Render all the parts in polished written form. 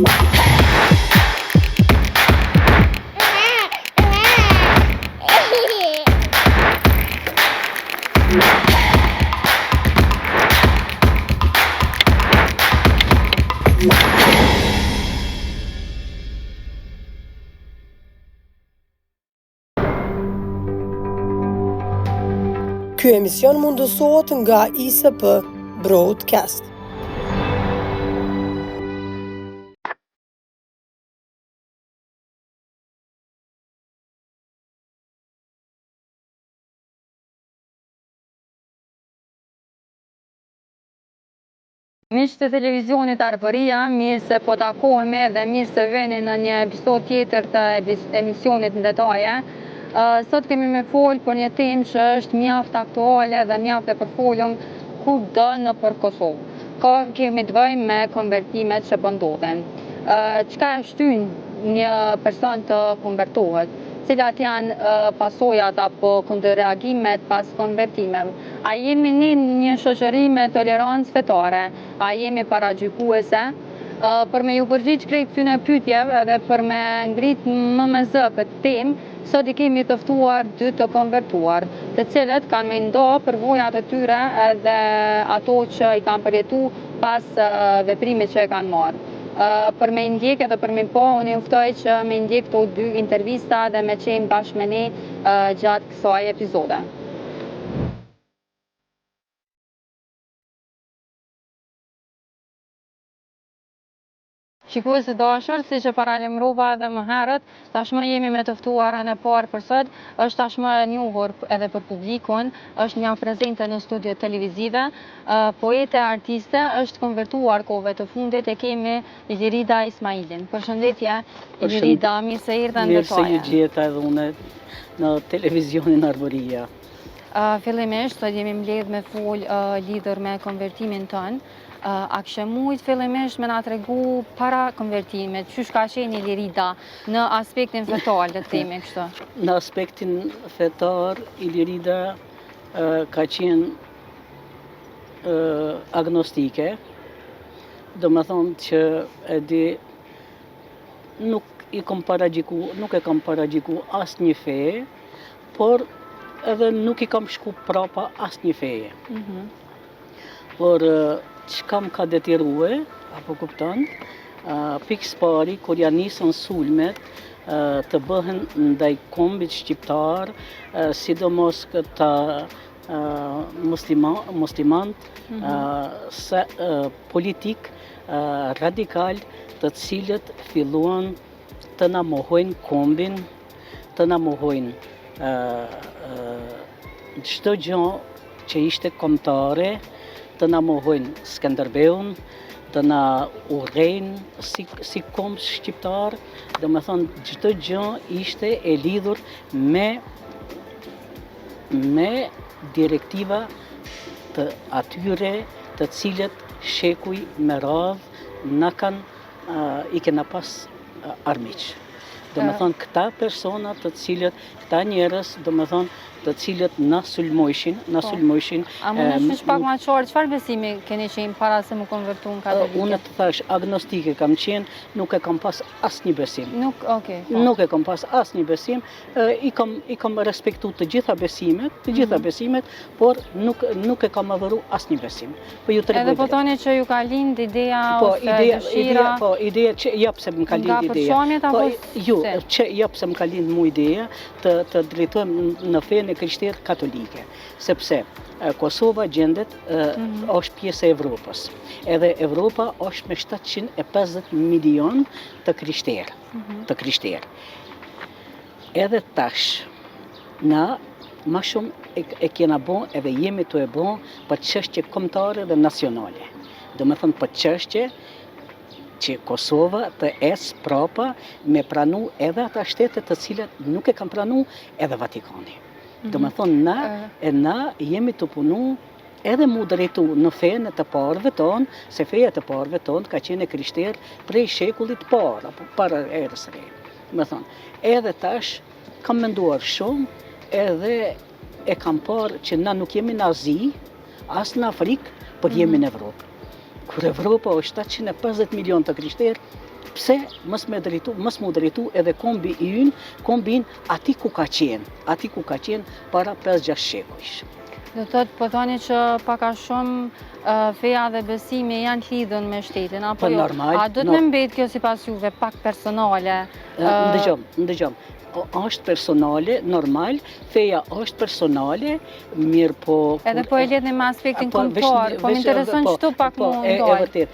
Ky emision mundësohet nga ISP Broadcast. Miq të televizionit Arbëria, mirë se po takohemi dhe mirë se veni në një episod tjetër të emisionit në detaje. Sot kemi me folë për një temë që është mjaft aktuale dhe mjaft e përfolur kudo nëpër Kosovë. Kemi të bëjmë me konvertimet që po ndodhen. Çka e shtyn një person të konvertohet? Cilat janë pasojat apo kundërreagimet pas konvertimeve? A jemi në një shoqëri me tolerancë fetare? A jemi paragjykuese? Për me ju përgjigj krejt këtyne pyetjeve dhe për me ngrit më me zë këtë temë, sot i kemi të ftuar dy të konvertuar, të cilët kanë me ndo përvojat e tyre dhe ato që i kanë përjetu pas veprimit që e kanë marrë. Për me ndjek edhe për me po, unë ju ftoj që me ndjek këto dy intervista dhe me qenë bashkë me ne gjatë kësaj epizode. Shikues të dashur, siç e paralajmërova edhe më herët, tashmë jemi me të ftuarën e parë për sot, është tashmë e njohur edhe për publikun, është një prezente në studio televizive, poete, artiste, është konvertuar kohëve të fundit, e kemi Ilirida Ismailin. Përshëndetje, Ilirida, mirë se erdhe në detaje. Mirë se ju gjeta edhe unë në televizionin Arbëria. Fillimisht, sot jemi mbledh me fol lidhur me konvertimin tënë. A kështë mujtë fillimisht me nga tregu para konvertimit, qysh ka qenë Ilirida në aspektin fetar të temi kështë? Në aspektin fetar, Ilirida ka qenë agnostike, do më thonë që edhe nuk e kam paragjiku asë një feje, por edhe nuk i kam shku prapa asë një feje. Por që kam ka detirue, apo kupton, pikës pari, kur janë nisën sulmet të bëhen ndaj kombit shqiptar, sidomos këta muslimant, politik, radikal, të cilët filluan të na mohojnë kombin, të na mohojnë çdo gjë që ishte kombëtare, të na mohojnë Skënderbeun, të na urrejnë si kombë shqiptar, dhe me thonë çdo gjë ishte e lidhur me direktiva të atyre të cilët shekuj me radhë i kena pas armiq. Do me thonë këta persona të cilët, këta njerës, do me thonë të cilët na sulmojshin. A më në shpesh pak ma qarë, qëfar besimi keni qenë para se më konvertu në katolike? Unë të thash, agnostike kam qenë, nuk e kam pas asë një besim. Nuk e kam pas asë një besim, i kam respektu të gjitha besimet, por nuk e kam adhuru asë një besim. Edhe po toni që ju ka lind ideja ose dëshira? Po, ideja që japë se më ka lind ideja. Nga përshonjet apo? Jo, që japë se më ka lind mu ideja të drejtojmë në fenë e krishterë katolike, sepse Kosova gjendet është pjesë e Evropës. Edhe Evropa është me 750 milion të krishterë. Edhe tash, na ma shumë e kena bo edhe jemi të e bo për çështje kombëtare dhe nacionale. Do me thënë për çështje që Kosova të ecë prapa me pranu edhe ata shtetet të cilat nuk e kanë pranu edhe Vatikani. Do me thonë, na jemi të punu edhe mu drejtu në fenë të parëve tonë, se feja të parëve tonë ka qenë krishterë prej shekullit parë, apo para erës re. Do me thonë, edhe tash kam menduar shumë, edhe e kam parë që na nuk jemi në Azi, as në Afrikë, por jemi në Evropë. Kur Evropa është 750 milion të krishterë, pse mos më drejtu edhe kombi i ynë, kombin ati ku ka qenë para 5-6 shekujsh. Do të thotë, po thoni që pak a shumë feja dhe besimi janë lidhën me shtetin, apo jo? A do të më mbet kjo sipas juve pak personale? Ndëgjom. Është personale, normal, feja është personale, mirë po... Edhe po e lidhni me aspektin kombëtar, po më intereson çto pak më ndaj. E vërtet,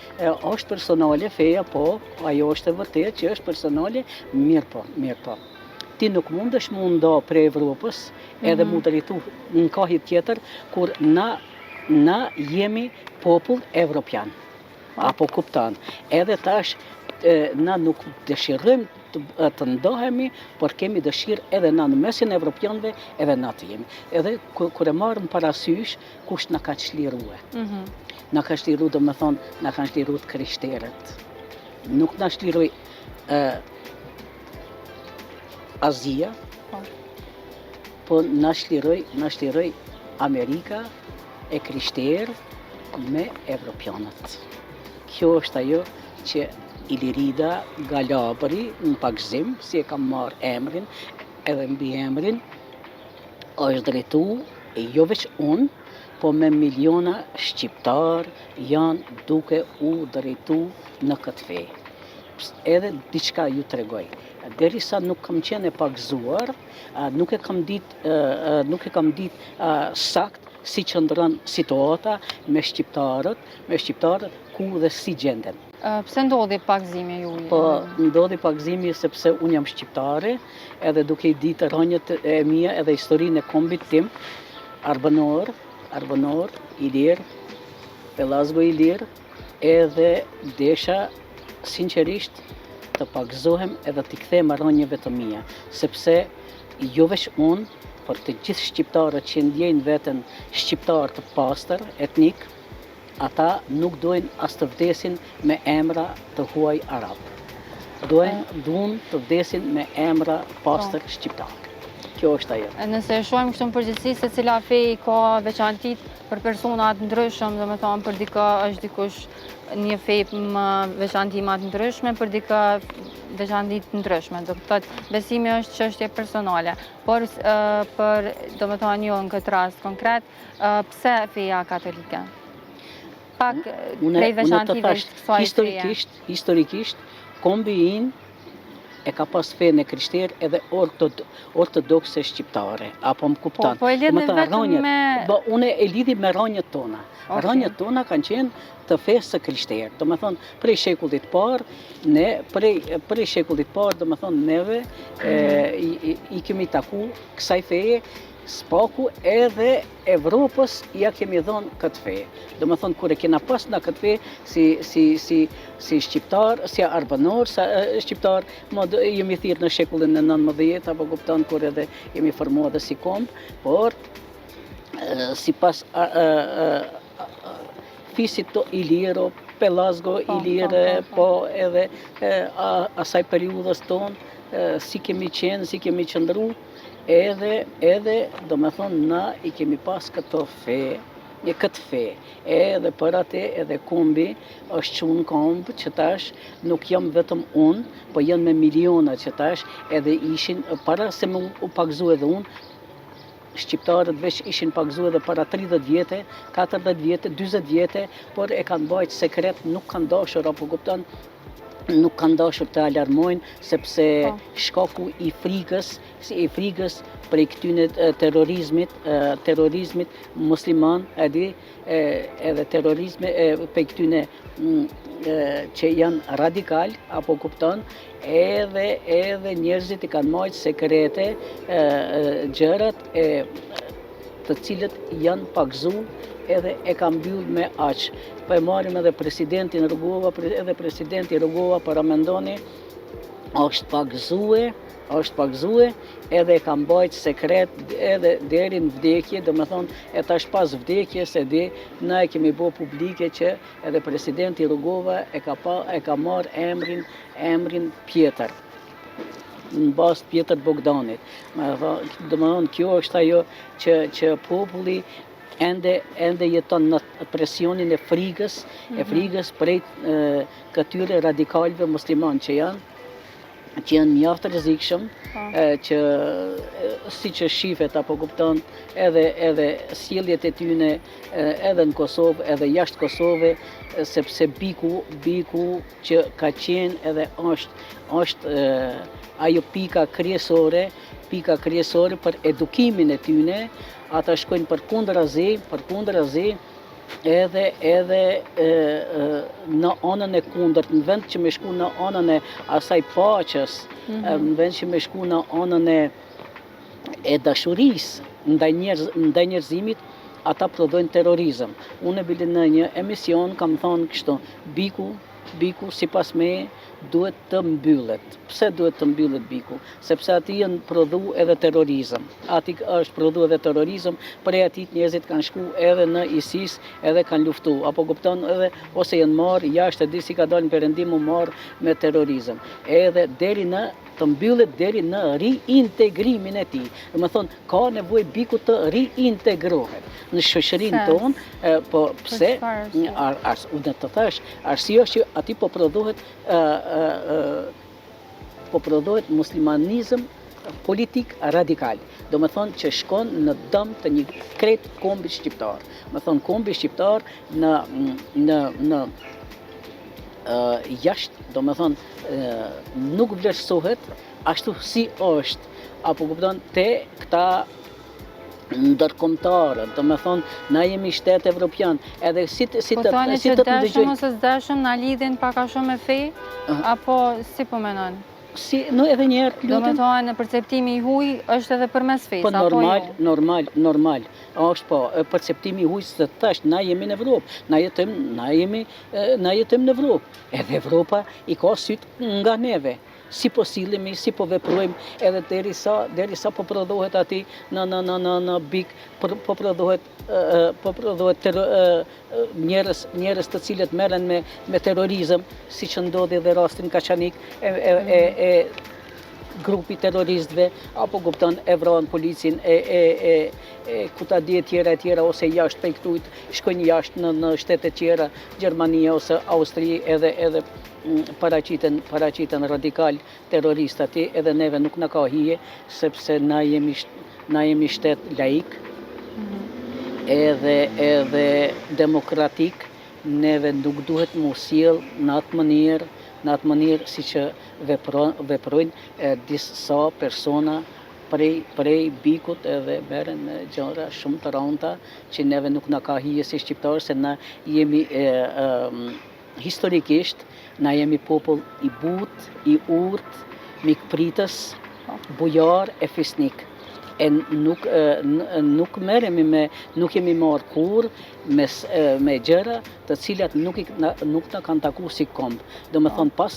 është personale feja, po, ajo është e vërtet që është personale, mirë po. Ti nuk mundesh mu nda për Evropës, edhe mu drejtu në kahit tjetër, kur na jemi popull evropian, apo kuptan. Edhe tash, na nuk dëshirojmë të ndohemi, por kemi dëshirë edhe na në mesin e evropianëve, edhe na të jemi. Edhe kur e marrëm parasysh, kush na ka çliruar. Na ka çliruar, do të thonë, na kanë çliruar krishterët. Nuk na çliroi Azia, po na çliroi Amerika e krishterë me evropianët. Kjo është ajo që Ilirida Galabri në pagzim, si e kam marrë emrin, edhe mbi emrin, është drejtu, jo veç unë, po me miliona shqiptar janë duke u drejtu në këtë fe. Edhe diçka ju tregoj. Derisa nuk kam qenë e pagzuar, nuk e kam ditë sakt si qëndron situata me shqiptarët ku dhe si gjenden. Pse ndodhi pagzimi ju? Po, ndodhi pagzimi sepse unë jam shqiptare, edhe duke i ditë rënjët e mia edhe historinë e kombit tim, Arbënor, Ilir, Pelazgo Ilir, edhe desha sinqerisht të pagzohem edhe t'i kthejmë rënjëve të mia, sepse jo veç unë, por të gjithë shqiptarët që ndjejnë veten shqiptar të pastër, etnik, ata nuk dojnë as të vdesin me emra të huaj arab. Duan të vdesin me emra pastër shqiptar. Kjo është ajo. Nëse shohim kështu në përgjithësi se cila fe ka veçantit për personat ndryshëm, do të thonë për dikë është dikush një fe më veçanti më të ndryshme, për dikë veçanti të ndryshme. Do të thotë besimi është çështje personale. Por për do të thonë jo në këtë rast konkret, pse feja katolike? Pak prej veçantive të kësaj feje. Historikisht, kombi inë e ka pas fenë e krishterë edhe ortodokse shqiptare, apo më kuptan. Po e lidhi vetëm me... Unë e lidhi me rënjët tona. Rënjët tona kanë qenë të fesë së krishterë. Do me thonë, prej shekullit parë, do me thonë, neve i kemi taku kësaj feje, spaku edhe Evropës ja kemi dhonë këtë fe. Do me thonë, kur e kena pas në këtë fe si shqiptar, si arbënor, shqiptar, jemi thirë në shekullin e 19, apo kupton kur edhe jemi formuar dhe si komb, por si pas fisit të Iliro, Pelazgo, Ilire, po edhe asaj periudhës tonë, si kemi qenë, si kemi qëndru, edhe do me thonë na i kemi pas këtë fe, edhe për atë edhe kombi është që unë kombë që tash nuk jam vetëm unë, po janë me miliona që tash edhe ishin, para se më u pagzu edhe unë, shqiptarët veç ishin pagzu edhe para 30 vjetë, 40 vjetë, 20 vjetë, por e kanë bajt sekret, nuk kanë dashur, apo kupton, nuk kanë dashur të alarmojnë, sepse shkaku i frikës prej këtyne terrorizmit musliman, edhe terrorizmit prej këtyne që janë radikal, apo kupton, edhe njerëzit i kanë marrë sekrete, gjërat të cilët janë pagzu edhe e kam mbyll me aq. Po e marrim edhe presidentin Rugova, para mendoni, është pagzue, edhe e kam bajt sekret edhe deri në vdekje, do me thonë, e tash pas vdekjes na e kemi bo publike që edhe presidenti Rugova e ka marrë emrin Pjetër, në bazë Pjetër Bogdanit. Do me thonë, kjo është ajo që populli ende jeton në presionin e frikës, prej këtyre radikalëve musliman që janë mjaft rrezikshëm, që si që shifet apo kupton edhe sjelljet e tyne edhe në Kosovë edhe jashtë Kosove, sepse biku që ka qenë edhe është ajo pika kryesore për edukimin e tyne, ata shkojnë përkundrazi edhe në anën e kundërt, në vend që me shku në anën e asaj paqes, në vend që me shku në anën e dashurisë ndaj njerëzimit, ata prodhojnë terrorizëm. Unë e bile në një emision kam thonë kështu, biku sipas me duhet të mbyllet. Pse duhet të mbyllet biku? Sepse ati janë prodhu edhe terrorizëm. Ati është prodhu edhe terrorizëm, prej atit njerëzit kanë shku edhe në ISIS, edhe kanë luftu. Apo kupton edhe, ose janë marrë, jashtë e di si ka dalë në perëndim u marrë me terrorizëm. Edhe deri në të mbyllet deri në riintegrimin e tij. Do të thonë, ka nevojë biku të riintegrohet në shoqërinë tonë, po pse? Unë të thash, arsyeja është që aty po prodhohet muslimanizëm politik radikal. Do të thonë që shkon në dëm të një krejt kombi shqiptar. Do të thonë kombi shqiptar në jashtë, do të thonë nuk vlerësohet ashtu si është, apo kupton te këta ndërkombëtarë, do të thonë na jemi shtet evropian, edhe si të dëshëm ose s'dëshëm na lidhin pak a shumë me fe, apo si po mendon? Edhe njerë, do të thonë, perceptimi I huaj është edhe përmes fesë, po normal. Është po, perceptimi I huaj se thash, na jemi në Evropë, na jetojmë në Evropë. Edhe Evropa I ka sytë nga neve. Si po sillemi, si po veprojmë, edhe derisa po prodhohet aty në bik, po prodhohet njerëz të cilët merren me terrorizëm, siç ndodhi edhe rastin Kaçanik e grupi terroristëve, apo kupton e vran policin ku ta di tjera ose jashtë prej këtujt, shkojnë jashtë në shtete tjera, Gjermania ose Austri, edhe paraqiten radikal terrorist aty, edhe neve nuk na ka hije, sepse na jemi shtet laik, edhe demokratik, neve nuk duhet mu sjell në atë mënyrë si që veprojnë disa persona prej bikut, edhe merren me gjëra shumë të rënda që neve nuk na ka hije si shqiptarë, se na jemi historikisht, na jemi popull I butë, I urtë, mikpritës, bujar e fisnik. E nuk merremi nuk jemi marrë kur me gjëra të cilat nuk na kanë taku si komb. Do me thonë, pas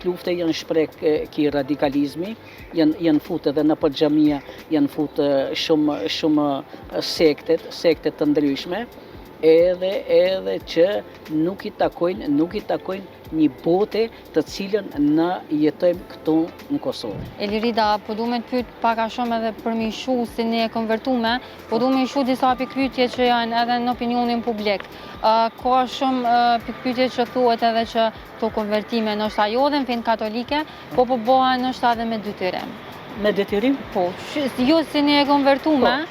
lufte janë shpreh ki radikalizmi, janë fut edhe në për xhamia, janë fut shumë sektet të ndryshme, edhe që nuk I takojnë një bote të cilën na jetojmë këtu në Kosovë. Elirida, po du me të pyet pak a shumë edhe për me ishu si ne e konvertume, po du me ishu disa pikpyetje që janë edhe në opinionin publik. Ka shumë pikpyetje që thuhet edhe që to konvertime nështë jo dhe në fenë katolike, po bëhen nështë edhe me detyrim. Me detyrim? Po, jo si ne e konvertume,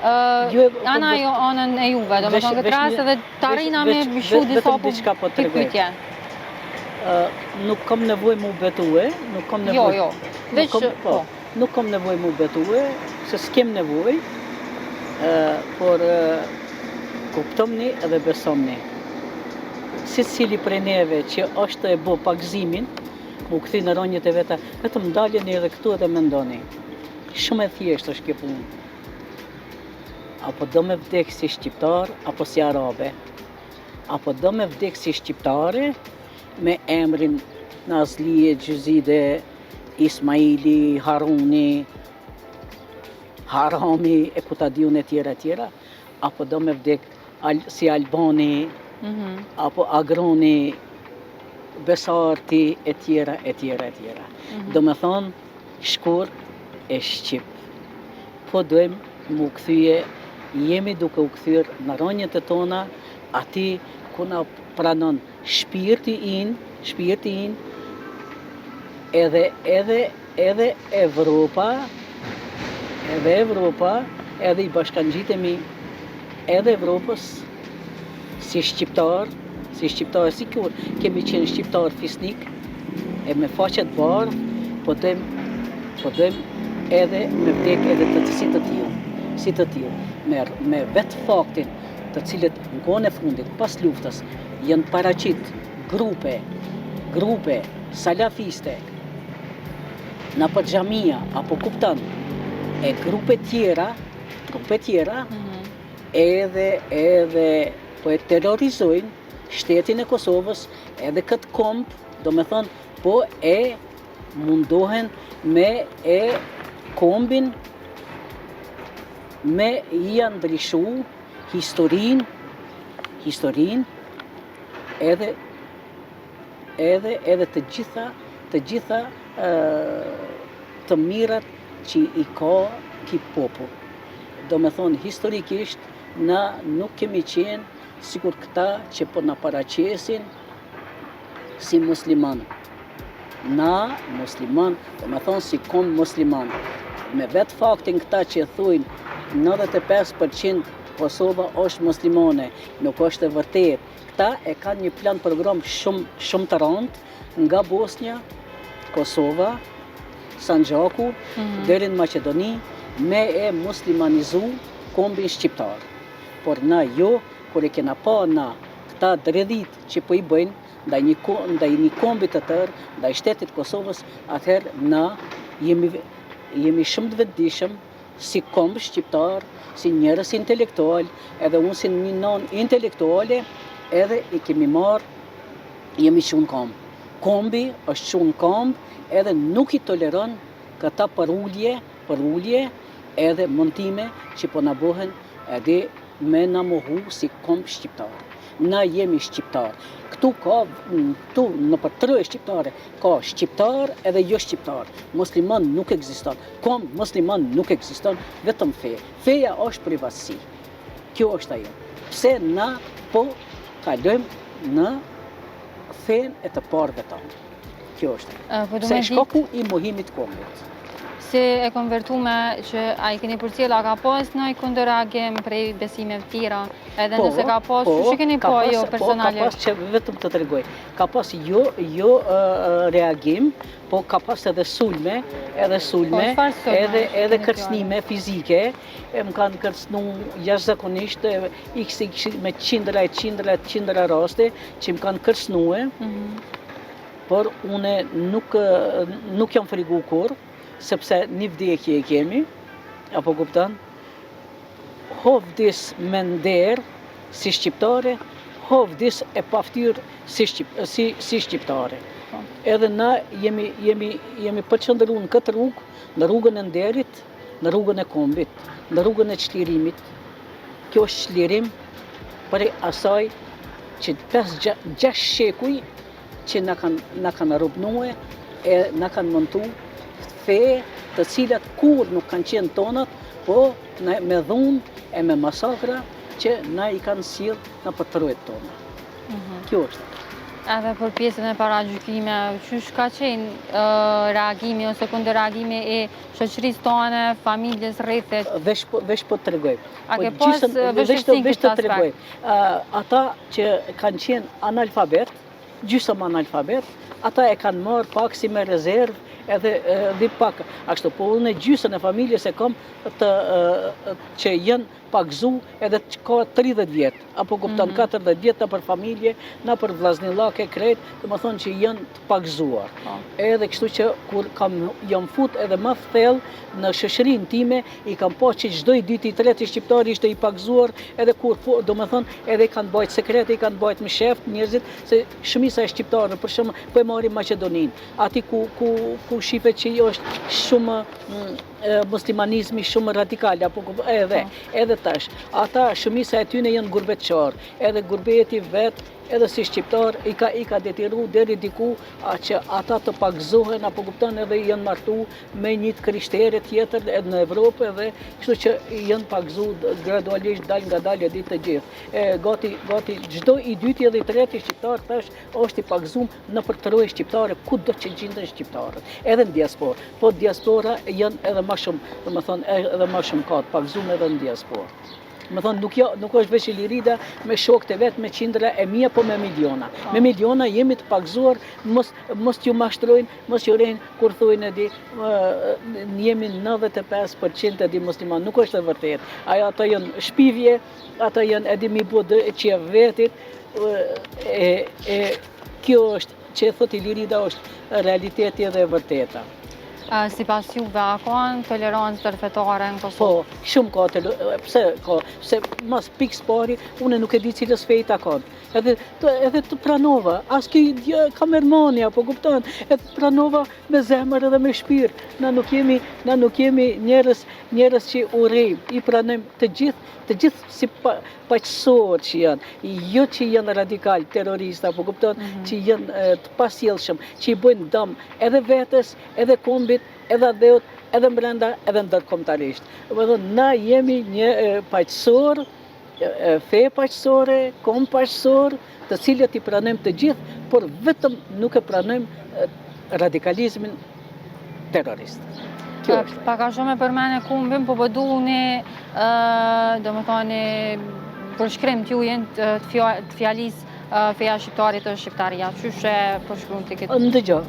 ana jo anën e juve, do me thonë këtë rast edhe tarina me ishu disa pikpyetje. Nuk kam nevojë mu betue, nuk kam nevojë. Nuk kam nevojë mu betue, se s'kem nevojë, por kuptomni edhe besomni. Secili prej neve që është e bo pagzimin, mu këthi në ronjët e veta, vetëm daljeni edhe këtu edhe mendoni. Shumë e thjeshtë është kjo punë. Apo do me vdek si shqiptar, apo si arabe. Apo do me vdek si shqiptare, me emrin Nazlie, Gjuzide, Ismaili, Haruni, Harami, e ku ta diun e tjera, apo do me vdek si Albani, apo Agroni, Besarti, e tjera. Do me thonë, shkur e Shqip. Po dojmë mu këthyje jemi duke u kthyer në rënjët e tona, aty ku na pranon shpirti in, edhe Evropa, edhe i bashkangjitemi edhe Evropës si shqiptar, si kur kemi qenë shqiptar fisnik, e me faqet bardh, po dojmë edhe me vdek edhe si të tillë, me vetë faktin të cilët në kohën e fundit, pas luftës, janë paraqit grupe salafiste, në për xhamia, apo kupton, e grupe tjera, edhe po e terrorizojnë shtetin e Kosovës, edhe këtë komp, do me thonë, po e mundohen me e kombin, me i ndryshu historinë, edhe të gjitha të mirat që i ka ki popull. Do me thonë, historikisht, na nuk kemi qenë sikur këta që po na paraqesin si musliman. Na musliman, do me thonë si kom musliman. Me vetë faktin këta që thujnë 95% Kosova është muslimane, nuk është e vërtet. Këta e kanë një plan program shumë të rëndë nga Bosnia, Kosova, Sanxhaku, deri në Maqedoni, me e muslimanizu kombin shqiptar. Por na jo, kur e kena pa na këta dredhit që po i bëjnë, ndaj një kombi të tërë, ndaj shtetit Kosovës, atëherë na jemi shumë të vetëdijshëm si komb shqiptar, si njerëz intelektual, edhe unë si një non intelektuale, edhe i kemi marrë, jemi qunë komb. Kombi është qunë komb, edhe nuk i toleron këta përullje, edhe montime që po na bëhen edhe me na mohu si komb shqiptar. Na jemi shqiptar. Këtu në për tre shqiptare, ka shqiptar edhe jo shqiptar. Musliman nuk ekziston. Komb musliman nuk ekziston, vetëm fe. Feja është privatësi. Kjo është ajo. Pse na po kalojmë në fen e të parëve tonë. Kjo është. Se shkaku i mohimit kombit. Si e konvertume që a i keni përcjella, ka pas në i kundërreagim prej besimeve tjera, edhe nëse ka pas, që keni po jo personale? Ka pas që vetëm të tregoj, ka pas jo reagim, po ka pas edhe sulme, edhe kërcnime fizike, më kanë kërcnu jashtëzakonisht, me qindra raste, që më kanë kërcnue, por une nuk jam frigu kur, sepse një vdekje e kemi, apo kupton, hovdis me nder si shqiptare, hovdis e paftyrë si shqiptare. Edhe na jemi përqëndëru në këtë rrugë, në rrugën e nderit, në rrugën e kombit, në rrugën e çlirimit. Kjo është çlirim për asaj që 5-6 shekuj që na kanë rrobnue, e na kanë montu fe të cilat kur nuk kanë qenë tonat, po me dhunë e me masakra që na i kanë sjellë në përtërojt tona. Kjo është. Edhe për pjesën e paragjykime, qysh ka qenë reagimi ose kundërreagimi e shoqërisë tonë, familjes, rrethit? Vesh po të tregoj. A ke pas vështirësi në këtë aspekt? Ata që kanë qenë analfabet, gjysëm analfabet, ata e kanë marrë pak si me rezervë, edhe pak ashtu, po unë gjysën e familjes e kam që jenë pakzu edhe që ka 30 vjetë, apo kuptan 40 vjetë në për familje, në për vllaznillake krejt, dhe më thonë që jenë të pakzuar. Edhe kështu që kur jam fut edhe më thellë në shoqërinë time, i kam pa që çdo i dyti i treti shqiptari ishte i pakzuar, edhe kur, do më thonë, edhe i kanë bajt sekrete, i kanë bajt me sheft njerëzit, se shumica e shqiptarëve, për shembull, po e marrim Maqedoninë, aty ku diku shifet që është shumë muslimanizmi shumë radikal, apo edhe tash. Ata shumica e tyre janë gurbetçar, edhe gurbeti vetë edhe si shqiptar i ka detiru deri diku që ata të pagzohen apo kupton edhe janë martu me një krishtere tjetër edhe në Evropë edhe kështu që janë pagzu gradualisht dal nga dalë ditë të gjithë. Gati çdo i dyti edhe i treti shqiptar tash është i pagzuar në përtroje shqiptare kudo që gjenden shqiptarët, edhe në diasporë. Po diaspora janë edhe më shumë, domethënë edhe më shumë ka të pagzuar edhe në diasporë. Më thonë, nuk është veç Ilirida me shokët e vetë, me qindra e mia, po me miliona. Me miliona jemi të pagzuar, mos t'ju mashtrojnë, mos t'ju rejnë, kur thujnë di, jemi 95% di musliman, nuk është e vërtet. Ata janë shpivje, ata janë edhe mi bu që vetit, kjo është, që e thot Ilirida është realiteti edhe e vërteta. Si pas juve, a kanë tolerancë ndërfetare në Kosovë? Po, shumë ka, pse ka, se mas pikës pari, une nuk e di cilës fejt a kanë. Edhe të pranova, as ki kamermani, apo kupton, edhe të pranova me zemër edhe me shpirë. Na nuk jemi njerës që urejmë, i pranojmë të gjithë si paqësorë që janë, jo që janë radikal, terrorista, apo kupton, që janë të pasjellshëm, që i bëjnë dëm edhe vetes, edhe kombit, edhe dheut, edhe brenda, edhe ndërkombëtarisht. Na jemi një paqësor, fe paqësore, kom paqësor, të cilët i pranojmë të gjithë, por vetëm nuk e pranojmë radikalizmin terrorist. Pak a shumë e përmene kumbin, po bëdu një, do më thoni, përshkrim t'jujen të fjalisë feja shqiptarit është shqiptaria. Qyshe përshkruan të këtë? Ndëgjo,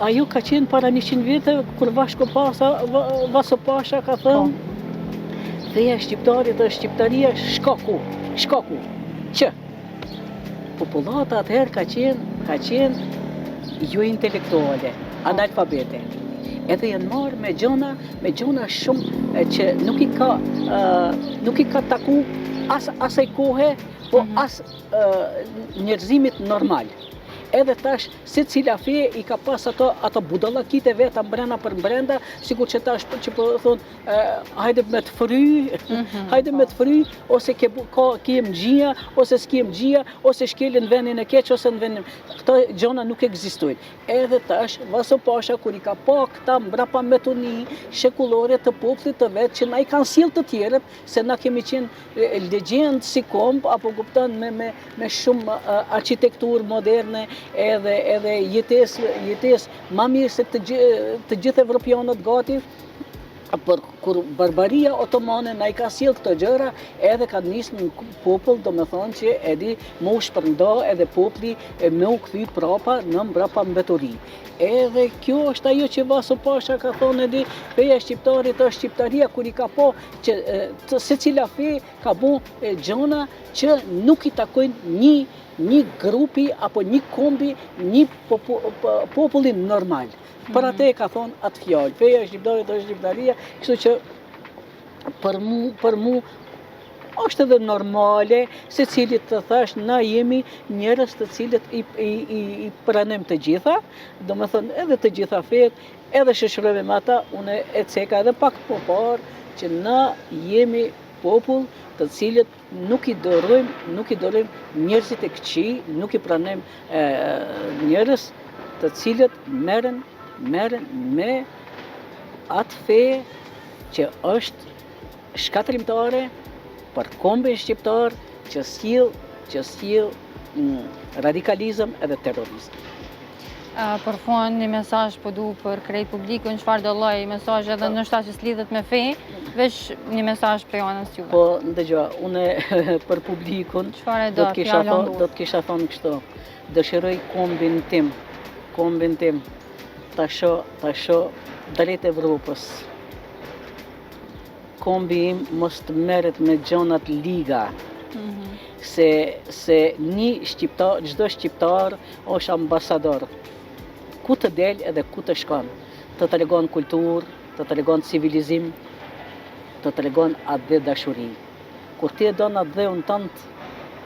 ajo ka qenë para 100 vite, kur Vasko Pasha ka thënë, feja shqiptarit është shqiptaria shkaku, që popullata atëherë ka qenë jo intelektuale, analfabete. Edhe janë marrë me gjona shumë që nuk i ka taku asaj kohe, po as njerëzimit normal. Edhe tash, se cila fe i ka pas ato budallakit e veta mbrenda për mbrenda, sikur që tash që po thonë, hajde me të fry, ose kem gjia, ose s'kem gjia, ose shkelin vendin e keq, ose në vendin. Këto gjona nuk ekzistojnë. Edhe tash, Vaso Pasha, kur i ka pa këta mbrapa metoni shekullore të popullit të vetë, që na i kanë sjellë të tjerët, se na kemi qenë legjend si komb, apo kupton me shumë arkitekturë moderne, edhe jetes ma mirë se të gjithë evropianët gati, por kur barbaria otomane na i ka sjellë këto gjëra, edhe ka nisë një popull, do me thonë që edi më u shpërnda edhe populli me u kthy prapa në mbrapa mbeturi. Edhe kjo është ajo që Vaso Pasha ka thonë edi, feja shqiptarit është shqiptaria, kur i ka po që se cila fe ka bu gjona që nuk i takojnë një grupi apo një kombi, një popullin normal. Për atë e ka thonë atë fjallë, feja shqiptarit është shqiptaria, kështu që për mu është edhe normale, se cilit të thash, na jemi njerëz të cilët i pranojmë të gjitha, do me thënë edhe të gjitha fet, edhe shoqërojmë me ata, une e ceka edhe pak po parë, që na jemi popull të cilët nuk i dorojmë njerëzit e këqij, nuk i pranojmë njerëz të cilët merren me atë fe që është shkatrimtare për kombin shqiptar që sjell radikalizëm edhe terrorizëm. Për fund, një mesazh po du për krejt publikun, çfarë do lloj mesazh edhe ndoshta që s'lidhet me fe, veç një mesazh prej anës juve. Po, ndëgjo, une për publikun do të kisha thonë kështu. Dëshiroj kombin tim ta shoh drejt Evropës. Kombi im mos të merret me gjonat liga. Se një shqiptar, çdo shqiptar është ambasador. Ku të del edhe ku të shkon. Të tregon kulturë, të tregon civilizim, të tregon atë dhe dashuri. Kur ti e don atë dheun tënd,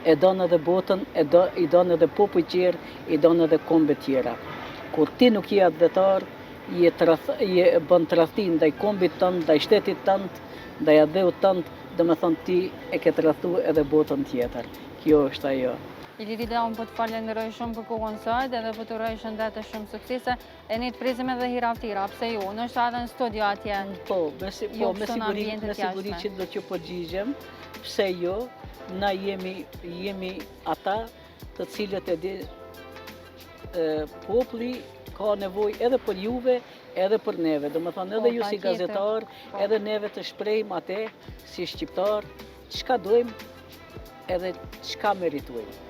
e don edhe botën, i don edhe popull tjerë, i don edhe kombe tjera. Kur ti nuk je atë dhetar, je bën tradhtim ndaj kombit tënd, ndaj shtetit tënd, ndaj adheut tënd, domethënë ti e ke tradhtuar edhe botën tjetër. Kjo është ajo. Ilirida, unë po të falenderoj shumë për kohën sot edhe po të uroj shëndete shumë suksese e ne të prizim edhe hiraftira, pse jo, nështë edhe në studio atje. Po, me siguri që do që përgjigjem, pse jo, na jemi ata të cilët e di populli ka nevojë edhe për juve, edhe për neve. Domethënë edhe ju si gazetar, edhe neve të shprehim atë si shqiptar, çka dojmë edhe çka meritojmë.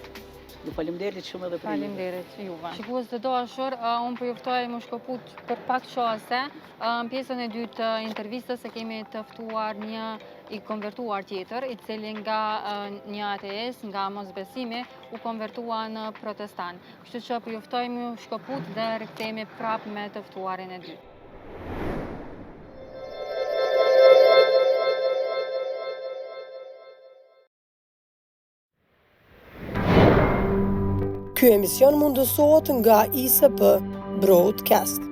Ju faleminderit shumë edhe për ju. Faleminderit juve. Shikues të dashur, unë po ju ftoj më shkëput për pak çaste. Në pjesën e dytë të intervistës e kemi të ftuar një i konvertuar tjetër, i cili nga një ateist, nga mosbesimi, u konvertua në protestant. Kështu që po ju ftoj më shkëput dhe rikthehemi prapë me të ftuarin e dytë. Ky emision mundësohet nga ISP Broadcast.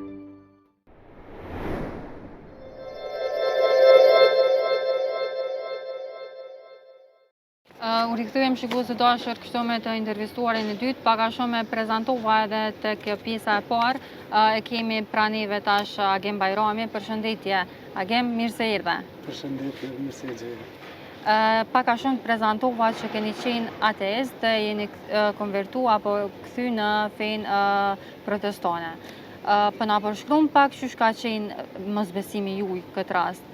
U rikthyem shikues të dashur kështu me të intervistuarin e dytë, paka shumë e prezantova edhe tek pjesa e parë. E kemi pranive tash Agem Bajrami, përshëndetje. Agem, mirë se erdhe. Përshëndetje, mirë se gjeni. Paka shumë të prezantova që keni qenë ateist dhe jeni konvertu apo kthy në fenë protestane. Për na përshkruan pak që ka qenë mosbesimi juaj këtë rast,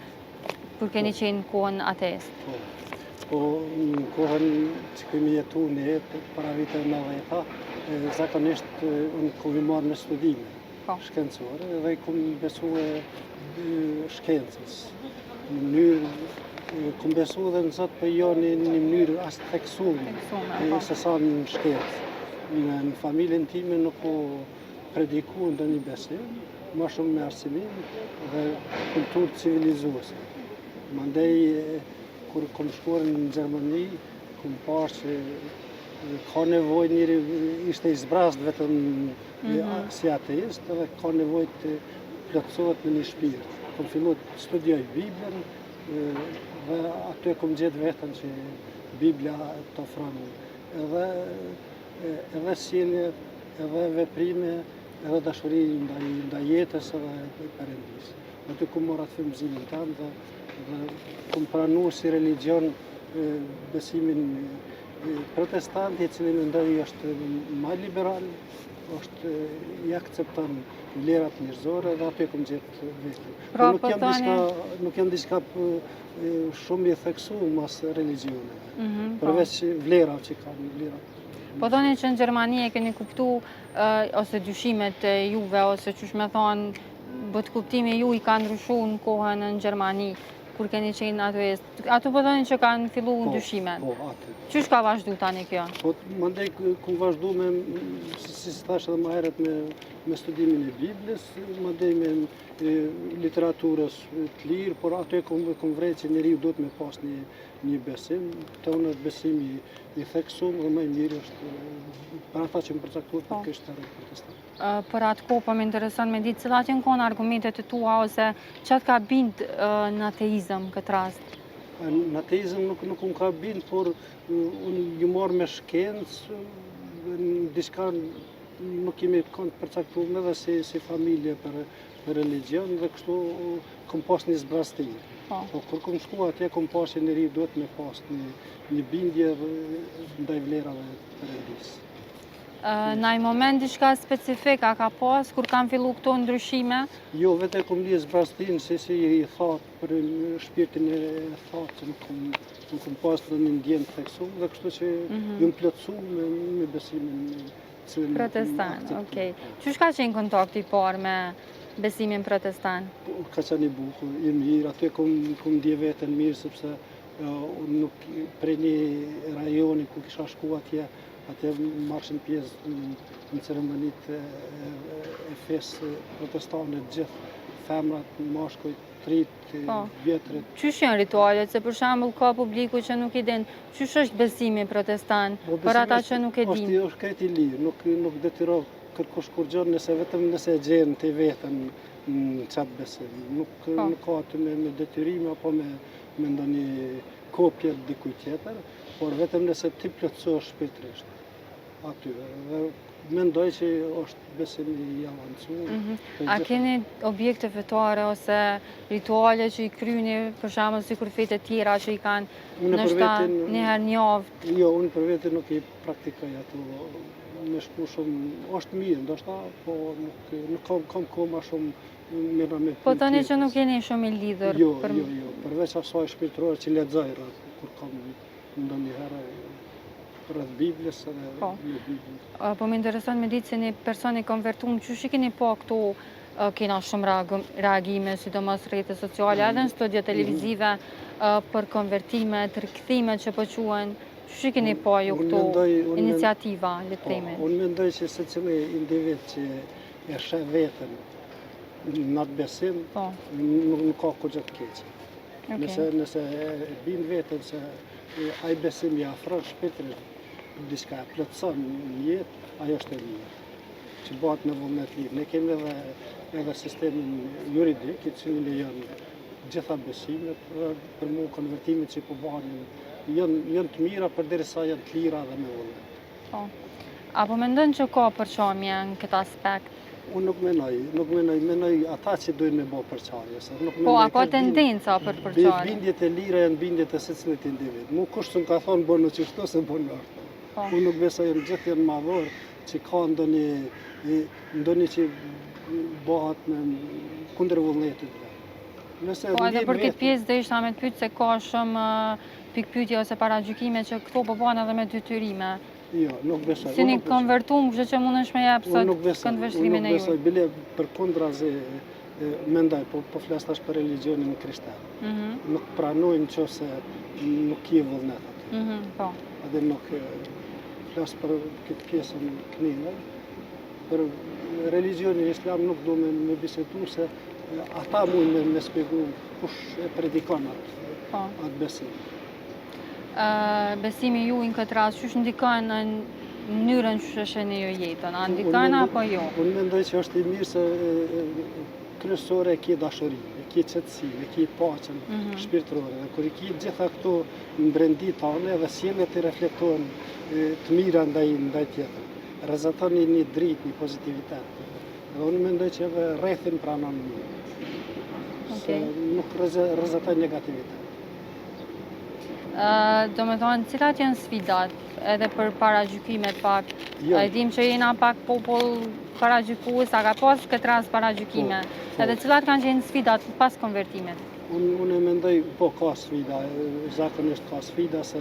kur keni qenë kohën ateist. Po, në kohën që kemi jetu ne para viteve 90-ta, zakonisht unë kemi marrë me studime shkencore dhe kemi besuar shkencës. Në mënyrë kom besu dhe në Zot, për jo një mënyrë as të theksume, se sa në shkencë. Në familjen time nuk po prediku ndë një besim, ma shumë me arsimin dhe kulturë civilizuese. Mandej, kur kom shkuar në Gjermani, kom parë që ka nevoj njëri ishte i zbrast vetëm si ateist dhe ka nevoj të plotësohet në një shpirt. Kom fillu të studioj Biblën, dhe aty e kom gjetë vetën që Biblia të ofron edhe sjellje, edhe veprime, edhe dashuri ndaj jetës edhe Perëndis. Aty kom marrë atë frymëzimin tam dhe kom pranuar si religion besimin protestant, i cili mendoj është më liberal, është i akcepton vlerat njerëzore dhe aty kom gjetë vetën. Nuk jam diçka shumë i theksuar mas religioneve, përveç vlerat që kanë vlerat. Po thoni që në Gjermani e keni kuptu ose dyshimet e juve, ose qysh me thonë, bët kuptimi ju i ka ndryshu në kohën në Gjermani, kur keni qenë ateist. Ato po thoni që kanë fillu dyshimet. Po, atë. Qysh ka vazhdu tani kjo? Po, mandej ku vazhdu me, si thash edhe më herët, me studimin e Biblës, mandej me literaturës të lirë, por ato e kom vrejt që njeriu duhet me pas një besim, tonë është besimi i theksum dhe më i mirë është për ata që më përcaktuar për krishterët protestant. Për atë kohë po më intereson me ditë cilat janë konë argumentet e tua ose çfarë ka bind në ateizëm këtë rast? Në ateizëm nuk unë ka bind, por unë ju marrë me shkencë, diçka nuk kemi kanë përcaktuar edhe si familje për religion dhe kështu kom pas një zbrastim. Po kur kom shku atje kom pas që njeri duhet me pas një bindje ndaj vlerave të Perëndis. Në ai moment diçka specifika ka pas kur kanë fillu këto ndryshime? Jo, vete kom një zbrastim si i thatë për shpirtin e thatë që nuk kom pas në një ndjen të theksuar dhe kështu që ju më plotësu me besimin protestant, okej. Qysh ka qenë kontakti i parë me besimin protestant? Ka qenë i bukur, i mirë, aty kom ndje vetën mirë, sepse nuk prej një rajoni ku kisha shku atje marshin pjesë në ceremonit e fesë protestane, gjithë femrat, mashkujt, trit, vjetrit. Qysh janë ritualet? Se për shembull ka publiku që nuk i din. Qysh është besimi protestant për ata që nuk e din? Është krejt i lirë, nuk detyroj kërkush kur gjë nëse vetëm nëse e gjen ti veten në çat besim. Nuk ka aty me detyrim apo me ndonjë kopje dikujt tjetër, por vetëm nëse ti plotësohesh shpirtërisht. Aty. Mendoj që është besimi i avancuar. A keni objekte fetare ose rituale që i kryeni, për shembull sikur fetë e tjera që i kanë ndoshta një herë në javë? Jo, unë për vete nuk i praktikoj ato. Me shku shumë, është mirë, ndoshta, po nuk kam kohë ma shumë mira me Po tani që nuk jeni shumë i lidhur? Jo, përveç asaj shpirtërore që lexoj kur kam ndonjëherë rreth Biblës edhe me Biblën. Po më intereson me ditë se një person i konvertuar, çu keni po këtu kena shumë reagime, sidomos rrjetet sociale, edhe në studio televizive për konvertimet, rikthime që po quhen. Çu keni po ju këtu iniciativa, le të themi? Unë mendoj që secili individ që e sheh veten në atë besim, nuk ka kurrë të keq. Nëse e bin veten se ai besim i afron shpirtrit, diçka e plotson në jetë, ajo është e mirë. Që bëhet në vullnet lirë. Ne kemi edhe sistemin juridik, i cili lejon gjitha besimet, për mua konvertimit që po bëhen janë të mira përderisa janë të lira dhe me vullnet. Apo mendon që ka përçamje në këtë aspekt? Unë nuk menoj ata që dojnë me bë përçarje. Po, a ka tendenca për përçarje? Bindjet e lira janë bindjet e secilit individ. Mu kush të më ka thonë bënë qështu se bënë ashtu. Unë nuk besoj në gjithë janë madhor që ka ndonjë që bëhat me kundër vullnetit. Po, edhe për këtë pjesë dhe ishta me të pytë se ka shumë pikpyetje ose paragjykime që këto po bëhen edhe me detyrime. Jo, nuk besoj. Si një konvertum, kështë që mund është me jepë sot këndvështrimin e ju? Unë nuk besoj, bile për kundra zi mendoj, po flas tash për religionin krishter. Nuk pranojnë që se nuk ki vullnet aty. Edhe nuk flas për këtë pjesën kënime. Për religionin islam nuk do me bisedu se ata mund me spjegu kush e predikon atë besim. Besimi ju në këtë rast, që ndikon në mënyrën që shësheni ju jetën? A ndikon apo jo? Unë mendoj që është i mirë se kryesore e ki dashurinë, e ki qetësinë, e ki paqen shpirtërore. Dhe kur i ki gjitha këto mbrendi tane dhe sjelljet i reflektojnë të mira ndaj tjetër. Rrezaton një dritë, një pozitivitet. Dhe unë mendoj që edhe rrethin pranon mirë. Se nuk rrezaton negativitet. Do me thonë, cilat janë sfidat edhe për paragjykimet pak? E dim që jena pak popull paragjykues, a ka pas këtë rast paragjykime? Edhe cilat kanë qenë sfidat pas konvertimit? Unë e mendoj, po ka sfida, zakonisht ka sfida se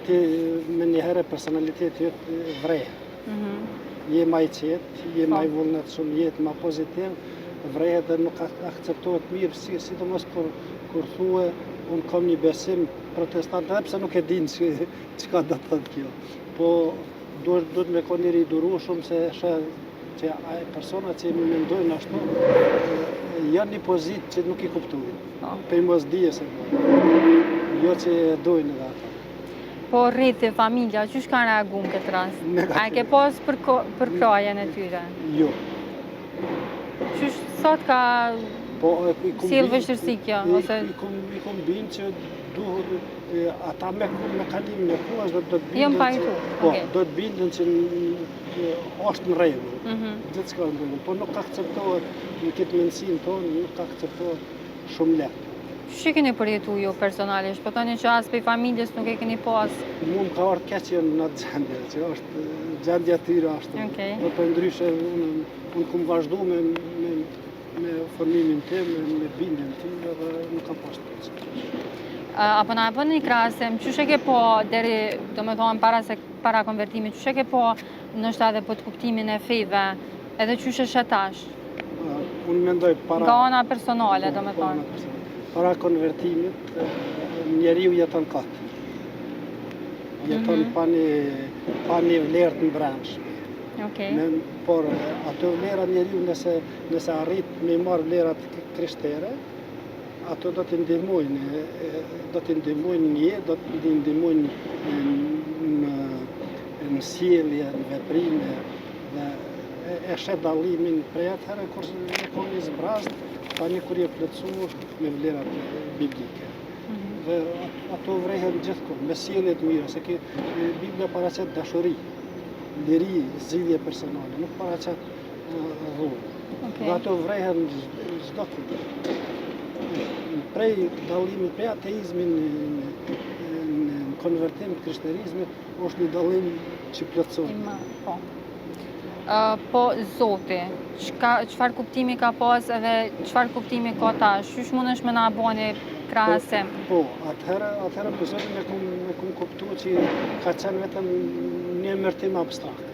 ti me njëherë personaliteti jëtë vrejë. Je ma i qetë, je ma i vullnet shumë, jetë ma pozitiv, vrejë dhe nuk akceptohet mirë, sidomos kur thue, unë kam një besim protestant, edhe pse nuk e din që ka do të thëtë kjo. Po, duhet me ko njëri i duru shumë se që persona që më mendojnë ashtu, janë një pozit që nuk i kuptojnë. Për i mos dije se jo që dojnë edhe ata. Po rriti, familja, që shka reagu në këtë rast? A ke pas për krajen e tyre? Jo. Që sot ka sjellë vështirësi kjo? I kom binë që duhet ata me kalimin e kuas do të bindën do të bindën që është në rregull. Gjithë s'ka në rregull, po nuk akceptohet në këtë mendësinë tonë, nuk akceptohet shumë lehtë. Që keni përjetu ju personalisht? Po tani që as për familjes nuk e keni pas? Mu më ka ardhë keq në atë gjendje, që është gjendja tyre ashtu. Po për ndryshe, unë kom vazhdu me formimin tim, me bindjen tim, dhe nuk kam pas të keq. Apo na e bën një krahasim, çu ke po deri, domethënë para konvertimit, çu ke po ndoshta edhe për të kuptimin e feve, edhe çu është tash? Unë mendoj para nga ana personale, domethënë. Para konvertimit, njeriu jeton kot. Jeton pa një vlerë të brendshme. Por ato vlera njeriu nëse arrit me marrë vlerat krishtere, ato do t'i ndihmojnë, në jetë, do t'i ndihmojnë në sjellje, në veprime, dhe e shet dallimin prej atëherë kur e kom një zbrazd, tani kur je plotsu me vlerat biblike. Dhe ato vrehen gjithkohë, me sjellje të mira, se Biblia paraqet dashuri, liri, zgjidhje personale, nuk paraqet dhunë. Dhe ato vrehen çdo kohë. Prej dallimit prej ateizmin në konvertim të krishterizmit është një dallim që plotëson. Po Zoti, çfarë kuptimi ka pas edhe çfarë kuptimi ka tash? Qysh mundesh me na bëni krahasim? Po, atëherë për Zotin e kum kuptu që ka qenë vetëm një emërtim abstrakt.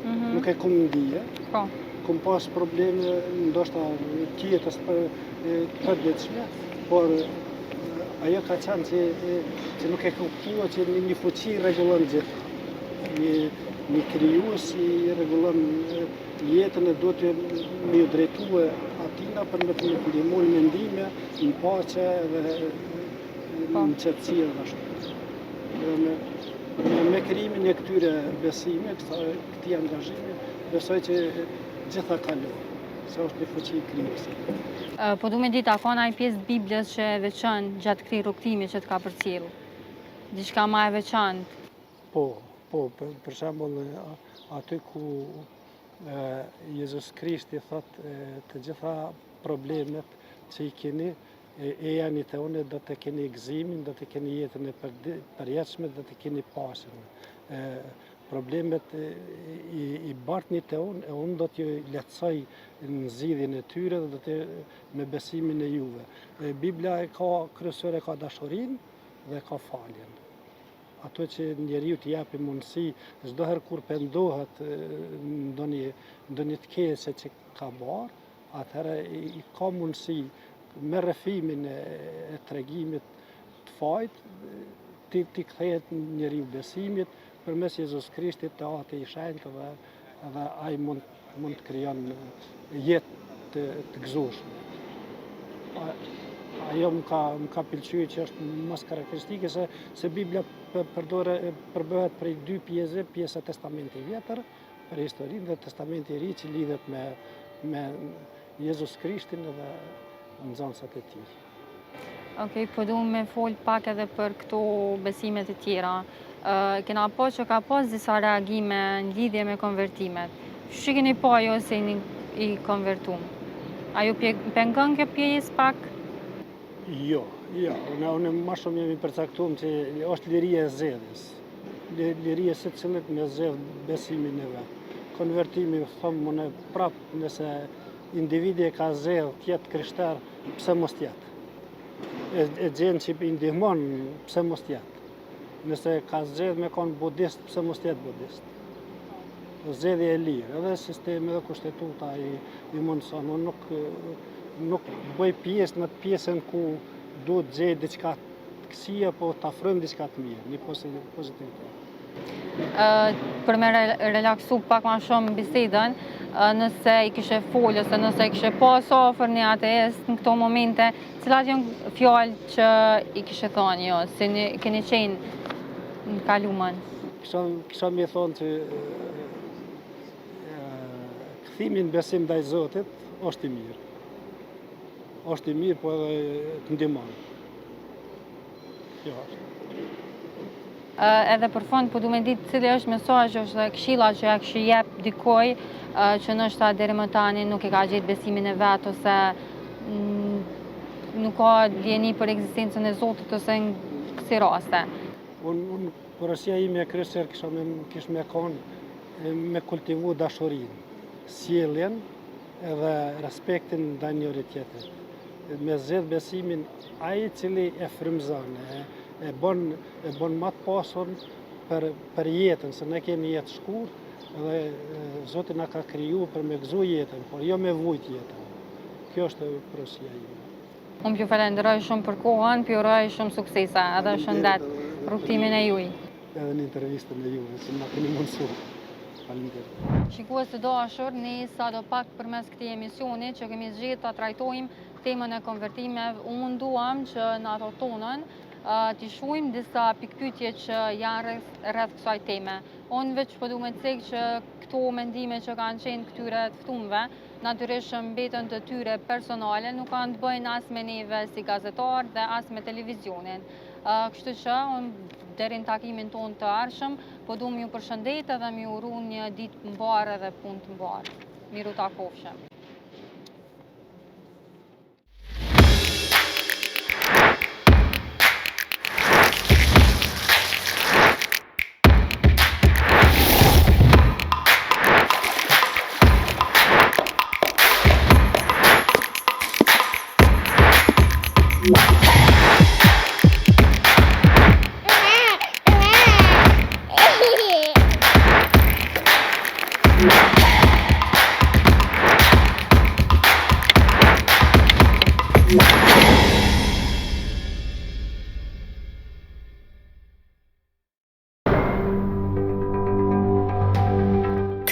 Nuk e kum ndije. Po. Kum pas probleme ndoshta tjetës përditshme, por ajo ka qenë që nuk e kuptua që një fuqi rregullon gjithë. Një krijues i rregullon jetën e duhet me ju drejtue atina për me të ndihmu në mendime, në paqe dhe në qetësi dhe ashtu. Me krijimin e këtyre besime, këtij angazhimi, besoj që gjitha kalon, se është një fuqi krijuese. Po du me ditë, a ka ndonjë pjesë të Biblës që e veçantë gjatë këtij rrugtimi që të ka përcjell? Diçka më e veçantë? Po, për shembull aty ku Jezus Krishti thot të gjitha problemet që i keni e janë të unë, do të keni gëzimin, do të keni jetën e përjetshme, do të keni paqen. Problemet i bartni të unë do t'ju lehtësoj në zgjidhjen e tyre dhe do të me besimin e juve. Biblia ka kryesore, ka dashurinë dhe ka faljen. Ato që njeriu t'i japi mundësi, çdo herë kur pendohet ndonjë të keqe që ka bërë, atëherë i ka mundësi me rrëfimin e tregimit të fajt, ti kthehet njeriu besimit përmes Jezus Krishtit të Ati i Shenjtë dhe ai mund të krijon jetë të gëzueshme. Ajo më ka pëlqyer që është mas karakteristike se Biblia përbëhet prej dy pjesë, pjesa e Testamentit i Vjetër për historinë dhe Testamenti i Ri që lidhet me Jezus Krishtin dhe nxënësat e tij. Okej, po du me fol pak edhe për këto besimet e tjera. Kena po që ka pas disa reagime në lidhje me konvertimet. Që keni po ajo se i konvertum? Ajo pengon kjo pjesë pak? Jo. Unë më shumë jemi përcaktuar që është liria e zgjedhjes. Liria se cilët me zgjedh besimin e vet. Konvertimi, thomë unë prapë, nëse individi ka zgjedh të jetë krishter, pse mos jetë? E gjenë që i ndihmon, pse mos jetë? Nëse ka zgjedh me konë budist, pse mos jetë budist? Zgjedhja e lirë, edhe sistemi dhe kushtetuta i mundson. Unë nuk bëj pjesë në të pjesën ku duhet gjejë diçka të këqija, po të afrojmë diçka të mirë, një pozitivitet. Për me relaksu pak ma shumë bisedën, nëse i kishe folë ose nëse i kishe pas ofër një ateist në këto momente, cilat janë fjalë që i kishe thonë jo, se keni qenë në kalumën? Kisha mi thonë që kthimin besim ndaj Zotit është i mirë. Është i mirë, po edhe të ndihmon. Kjo është. Edhe për fond, po du me ditë cili është mesazhi ose këshilla që ja kishë jep dikoj që nështë deri më tani nuk e ka gjetë besimin e vet ose nuk ka djeni për ekzistencën e Zotit ose në kësi raste. Unë porosia ime e kryesore kish me konë me kultivu dashurinë, sjelljen edhe respektin ndaj njëri tjetrit. Me zgjedh besimin ai i cili e frymëzon, e bën më të pasur për jetën, se ne kemi jetë shkurtë dhe Zoti na ka kriju për me gëzu jetën, por jo me vujt jetën. Kjo është porosia ime. Unë ju falenderoj shumë për kohën, ju uroj shumë suksese edhe shëndet rrugtimin e juaj. Edhe në intervistën e juve, se na keni mundsuar. Faleminderit. Shikues të dashur, ne sado pak përmes këtij emisioni që kemi zgjedhur ta trajtojmë temën e konvertimeve, unë duam që në ato tonën t'i shohim disa pikpyetje që janë rreth kësaj teme. Unë veç po du me të thekë që këto mendime që kanë qenë këtyre të ftumve, natyrisht mbetën të tyre personale, nuk kanë të bëjnë as me neve si gazetar dhe as me televizionin. Kështu që, deri në takimin tonë të ardhshëm, po du m'ju përshëndet edhe m'ju uru një ditë të mbarë dhe punë të mbarë. Miru takofshëm.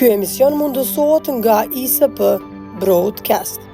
Ky emision mundësohet nga ISP Broadcast.